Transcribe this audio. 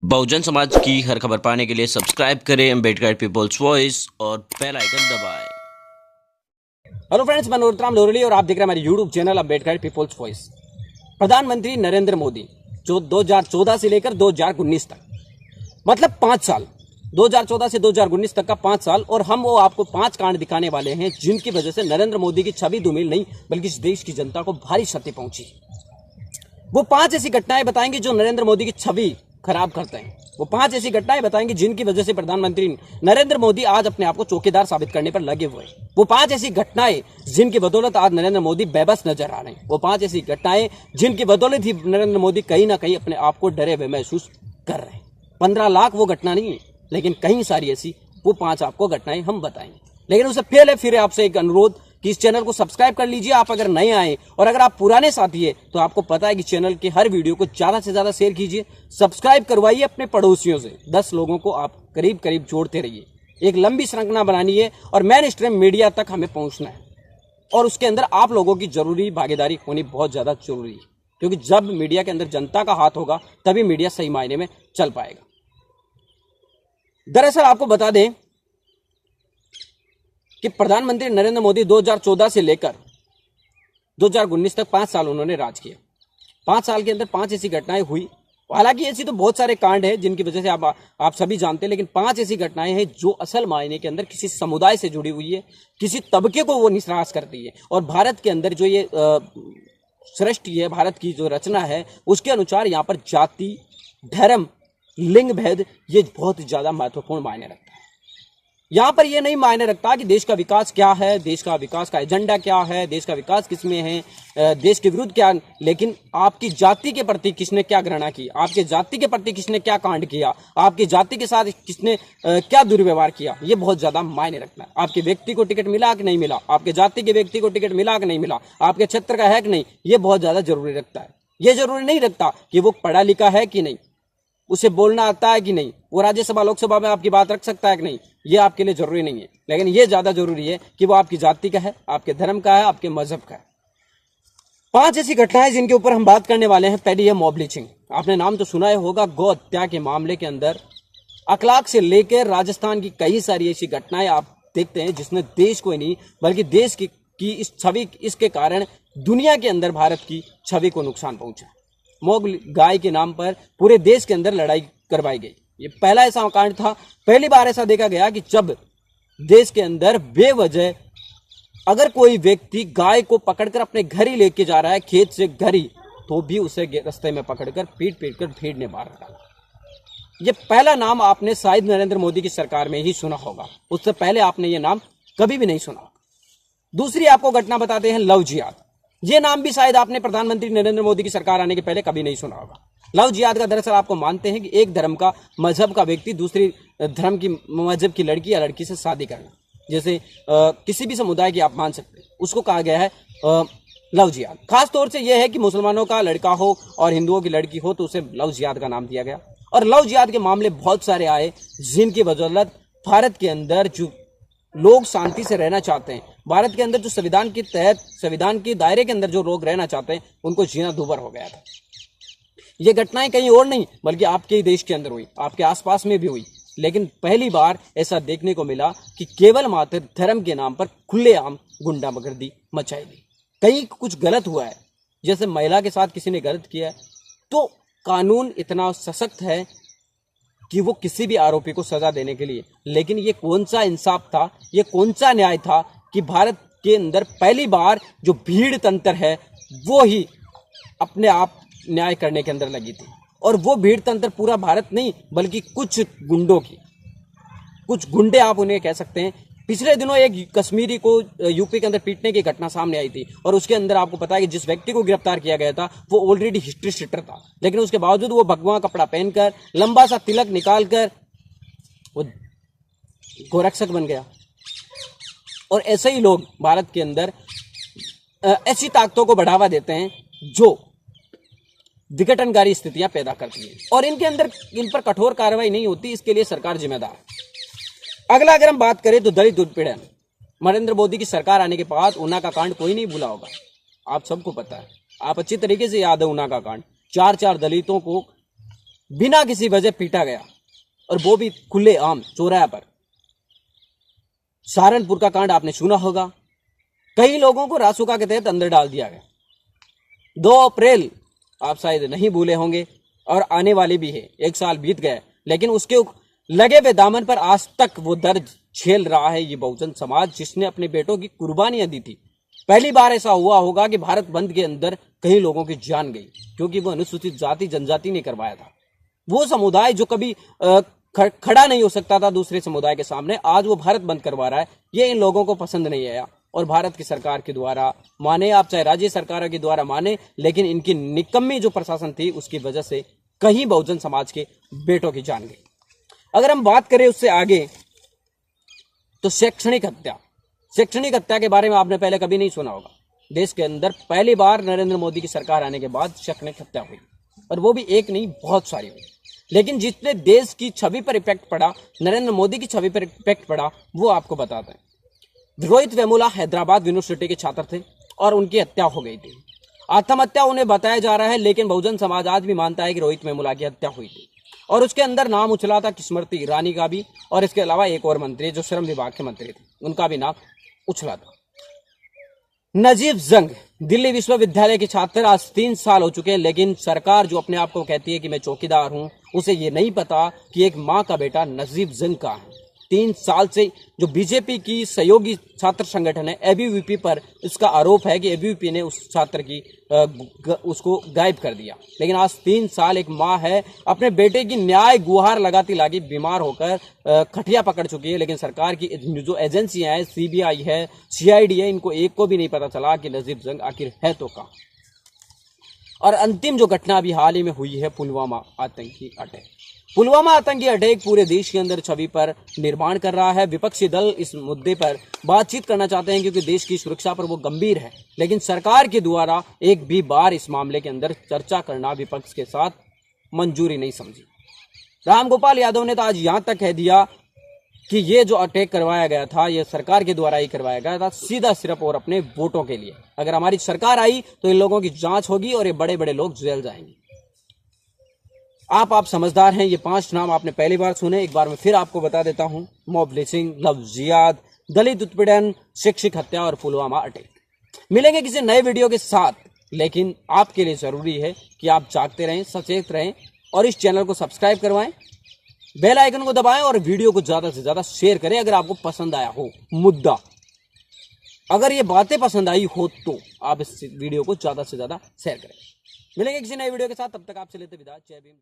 बहुजन समाज की हर खबर पाने के लिए सब्सक्राइब करें अम्बेडकर पीपल्स वॉइस और बेल आइकन दबाएं। हेलो फ्रेंड्स, मैं नूरतराम लोरली और आप देख रहे हैं हमारे YouTube channel Ambedkar people's voice. प्रधानमंत्री नरेंद्र मोदी जो 2014 से लेकर 2019 तक, मतलब 5 साल, 2014 से 2019 तक का 5 साल, और हम वो आपको 5 कांड दिखाने वाले हैं जिनकी वजह से नरेंद्र मोदी की छवि धूमिल नहीं बल्कि इस देश की जनता को भारी क्षति पहुंची। वो 5 ऐसी घटनाएं बताएंगे जो नरेंद्र मोदी की छवि खराब करते हैं। वो 5 ऐसी घटनाएं बताएंगे जिनकी वजह से प्रधानमंत्री नरेंद्र मोदी आज अपने आप को चौकीदार साबित करने पर लगे हुए हैं। वो 5 ऐसी घटनाएं जिनकी बदौलत आज नरेंद्र मोदी बेबस नजर आ रहे हैं। वो 5 ऐसी घटनाएं जिनकी बदौलत ही नरेंद्र मोदी कहीं ना कहीं अपने आप को डरे हुए महसूस कर रहे हैं। 15 लाख वो घटना नहीं है, लेकिन कई सारी ऐसी वो 5 आपको घटनाएं हम बताएंगे। लेकिन उससे पहले फिर आपसे एक अनुरोध कि इस चैनल को सब्सक्राइब कर लीजिए आप अगर नए आए, और अगर आप पुराने साथी है तो आपको पता है कि चैनल के हर वीडियो को ज्यादा से ज्यादा शेयर कीजिए, सब्सक्राइब करवाइए अपने पड़ोसियों से। 10 लोगों को आप करीब करीब जोड़ते रहिए। एक लंबी श्रृंखला बनानी है और मेन स्ट्रीम मीडिया तक हमें पहुंचना है, और उसके अंदर आप लोगों की जरूरी भागीदारी होनी बहुत ज्यादा जरूरी है, क्योंकि जब मीडिया के अंदर जनता का हाथ होगा तभी मीडिया सही मायने में चल पाएगा। दरअसल आपको बता दें कि प्रधानमंत्री नरेंद्र मोदी 2014 से लेकर 2019 तक 5 साल उन्होंने राज किया। 5 साल के अंदर 5 ऐसी घटनाएं हुई। हालांकि ऐसी तो बहुत सारे कांड हैं जिनकी वजह से आप सभी जानते हैं, लेकिन 5 ऐसी घटनाएं हैं जो असल मायने के अंदर किसी समुदाय से जुड़ी हुई है, किसी तबके को वो निराश करती है। और भारत के अंदर जो ये सृष्टि है, भारत की जो रचना है, उसके अनुसार यहाँ पर जाति, धर्म, लिंग भेद ये बहुत ज्यादा महत्वपूर्ण मायने रखता है। यहाँ पर यह नहीं मायने रखता कि देश का विकास क्या है, देश का विकास का एजेंडा क्या है, देश का विकास किसमें है, देश के विरुद्ध क्या, लेकिन आपकी जाति के प्रति किसने क्या घृणा की, आपके जाति के प्रति किसने क्या कांड किया, आपकी जाति के साथ किसने क्या दुर्व्यवहार किया, ये बहुत ज्यादा मायने रखता है। आपके व्यक्ति को टिकट मिला कि नहीं मिला, आपके जाति के व्यक्ति को टिकट मिला कि नहीं मिला, आपके क्षेत्र का है कि नहीं, ये बहुत ज्यादा जरूरी रखता है। ये जरूरी नहीं रखता कि वो पढ़ा लिखा है कि नहीं, उसे बोलना आता है कि नहीं, वो राज्यसभा लोकसभा में आपकी बात रख सकता है कि नहीं, ये आपके लिए जरूरी नहीं है। लेकिन ये ज्यादा जरूरी है कि वो आपकी जाति का है, आपके धर्म का है, आपके मजहब का है। 5 ऐसी घटनाएं जिनके ऊपर हम बात करने वाले हैं। पहली है मॉब लिंचिंग। आपने नाम तो सुना ही होगा। गौ हत्या के मामले के अंदर अखलाक से लेकर राजस्थान की कई सारी ऐसी घटनाएं आप देखते हैं जिसने देश को ही नहीं बल्कि देश की इस छवि, इसके कारण दुनिया के अंदर भारत की छवि को नुकसान पहुंचा। मॉब गाय के नाम पर पूरे देश के अंदर लड़ाई करवाई गई। ये पहला ऐसा कांड था। पहली बार ऐसा देखा गया कि जब देश के अंदर बेवजह अगर कोई व्यक्ति गाय को पकड़कर अपने घर ही लेके जा रहा है, खेत से घर ही, तो भी उसे रास्ते में पकड़कर पीट कर भीड़ ने मार डाला। ये पहला नाम आपने शायद नरेंद्र मोदी की सरकार में ही सुना होगा, उससे पहले आपने ये नाम कभी भी नहीं सुना। दूसरी आपको घटना बताते हैं, लव जिहाद। ये नाम भी शायद आपने प्रधानमंत्री नरेंद्र मोदी की सरकार आने के पहले कभी नहीं सुना होगा। लव जिहाद का दरअसल आपको मानते हैं कि एक धर्म का, मजहब का व्यक्ति दूसरी धर्म की, मजहब की लड़की या लड़की से शादी करना, जैसे किसी भी समुदाय की आप मान सकते हैं, उसको कहा गया है लव जिहाद। खास तौर से यह है कि मुसलमानों का लड़का हो और हिंदुओं की लड़की हो तो उसे लव जिहाद का नाम दिया गया। और लव जिहाद के मामले बहुत सारे आए जिनकी बदौलत भारत के अंदर जो लोग शांति से रहना चाहते हैं, भारत के अंदर जो संविधान के तहत, संविधान के दायरे के अंदर जो लोग रहना चाहते हैं, उनको जीना दूभर हो गया था। ये घटनाएं कहीं और नहीं बल्कि आपके ही देश के अंदर हुई, आपके आसपास में भी हुई। लेकिन पहली बार ऐसा देखने को मिला कि केवल मात्र धर्म के नाम पर खुलेआम गुंडागर्दी मचाई गई। कहीं कुछ गलत हुआ है, जैसे महिला के साथ किसी ने गलत किया है, तो कानून इतना सशक्त है कि वो किसी भी आरोपी को सजा देने के लिए, लेकिन ये कौन सा इंसाफ था, ये कौन सा न्याय था कि भारत के अंदर पहली बार जो भीड़ तंत्र है वो ही अपने आप न्याय करने के अंदर लगी थी। और वो भीड़ तंत्र पूरा भारत नहीं बल्कि कुछ गुंडों की, कुछ गुंडे आप उन्हें कह सकते हैं। पिछले दिनों एक कश्मीरी को यूपी के अंदर पीटने की घटना सामने आई थी, और उसके अंदर आपको पता है कि जिस व्यक्ति को गिरफ्तार किया गया था वो ऑलरेडी हिस्ट्री शीटर था, लेकिन उसके बावजूद वो भगवा कपड़ा पहनकर, लंबा सा तिलक निकालकर वो गोरक्षक बन गया। और ऐसे ही लोग भारत के अंदर ऐसी ताकतों को बढ़ावा देते हैं जो विघटनकारी स्थितियां पैदा करती हैं, और इन पर कठोर कार्रवाई नहीं होती। इसके लिए सरकार जिम्मेदार है। अगला अगर हम बात करें तो दलित उत्पीड़न। नरेंद्र मोदी की सरकार आने के बाद ऊना का कांड कोई नहीं भूला होगा, आप सबको पता है, आप अच्छी तरीके से याद है ऊना का कांड। 4 दलितों को बिना किसी वजह पीटा गया, और वो भी खुले आम चौराहे पर। सहारनपुर का कांड आपने सुना होगा, कई लोगों को रासुका के तहत अंदर डाल दिया गया। 2 अप्रैल आप शायद नहीं भूले होंगे, और आने वाली भी है, 1 साल बीत गया, लेकिन उसके लगे हुए दामन पर आज तक वो दर्द झेल रहा है ये बहुजन समाज, जिसने अपने बेटों की कुर्बानियां दी थी। पहली बार ऐसा हुआ होगा कि भारत बंद के अंदर कई लोगों की जान गई, क्योंकि वो अनुसूचित जाति जनजाति ने करवाया था। वो समुदाय जो कभी खड़ा नहीं हो सकता था दूसरे समुदाय के सामने, आज वो भारत बंद करवा रहा है। ये इन लोगों को पसंद नहीं आया, और भारत की सरकार के द्वारा माने आप चाहे राज्य सरकारों के द्वारा माने, लेकिन इनकी निकम्मी जो प्रशासन थी उसकी वजह से कहीं बहुजन समाज के बेटों की जान गई। अगर हम बात करें उससे आगे, तो शैक्षणिक हत्या के बारे में आपने पहले कभी नहीं सुना होगा। देश के अंदर पहली बार नरेंद्र मोदी की सरकार आने के बाद शैक्षणिक हत्या हुई, और वो भी एक नहीं बहुत सारी हुई। लेकिन जितने देश की छवि पर इफेक्ट पड़ा, नरेंद्र मोदी की छवि पर इफेक्ट पड़ा, वो आपको बताते हैं। रोहित वेमुला हैदराबाद यूनिवर्सिटी के छात्र थे और उनकी हत्या हो गई थी। आत्महत्या उन्हें बताया जा रहा है, लेकिन बहुजन समाज आज भी मानता है कि रोहित वेमुला की हत्या हुई थी, और उसके अंदर नाम उछला था स्मृति ईरानी का भी, और इसके अलावा एक और मंत्री जो श्रम विभाग के मंत्री थे, उनका भी नाम उछला था। नजीब जंग दिल्ली विश्वविद्यालय के छात्र, आज 3 साल हो चुके हैं, लेकिन सरकार जो अपने आप को कहती है कि मैं चौकीदार हूं, उसे ये नहीं पता कि एक मां का बेटा नजीब जंग का है। 3 साल से जो बीजेपी की सहयोगी छात्र संगठन है एबीवीपी पर, इसका आरोप है कि एबीवीपी ने उस छात्र की उसको गायब कर दिया। लेकिन आज 3 साल एक माँ है अपने बेटे की न्याय गुहार लगाती लागी बीमार होकर खटिया पकड़ चुकी है, लेकिन सरकार की जो एजेंसियां हैं, सीबीआई है, सीआईडी है, इनको एक को भी नहीं पता चला कि नजीब जंग आखिर है तो कहाँ। और अंतिम जो घटना अभी हाल ही में हुई है, पुलवामा आतंकी अटैक। पुलवामा आतंकी अटैक पूरे देश के अंदर छवि पर निर्माण कर रहा है। विपक्षी दल इस मुद्दे पर बातचीत करना चाहते हैं, क्योंकि देश की सुरक्षा पर वो गंभीर है, लेकिन सरकार के द्वारा एक भी बार इस मामले के अंदर चर्चा करना विपक्ष के साथ मंजूरी नहीं समझी। रामगोपाल यादव ने तो आज यहां तक कह दिया कि ये जो अटैक करवाया गया था, ये सरकार के द्वारा ही करवाया गया था, सीधा सिर्फ और अपने वोटों के लिए। अगर हमारी सरकार आई तो इन लोगों की जांच होगी और ये बड़े बड़े लोग जेल जाएंगे। आप समझदार हैं, ये 5 नाम आपने पहली बार सुने। एक बार मैं फिर आपको बता देता हूं: मॉब लिंचिंग, लव जिहाद, दलित उत्पीड़न, शैक्षिक हत्या और पुलवामा अटैक। मिलेंगे किसी नए वीडियो के साथ, लेकिन आपके लिए जरूरी है कि आप जागते रहें, सचेत रहें, और इस चैनल को सब्सक्राइब करवाएं, बेल आइकन को दबाएं, और वीडियो को ज्यादा से ज्यादा शेयर करें। अगर आपको पसंद आया हो मुद्दा, अगर ये बातें पसंद आई हो, तो आप इस वीडियो को ज्यादा से ज्यादा शेयर करें। मिलेंगे किसी नए वीडियो के साथ, तब तक आपसे लेते विदा। जय भीम।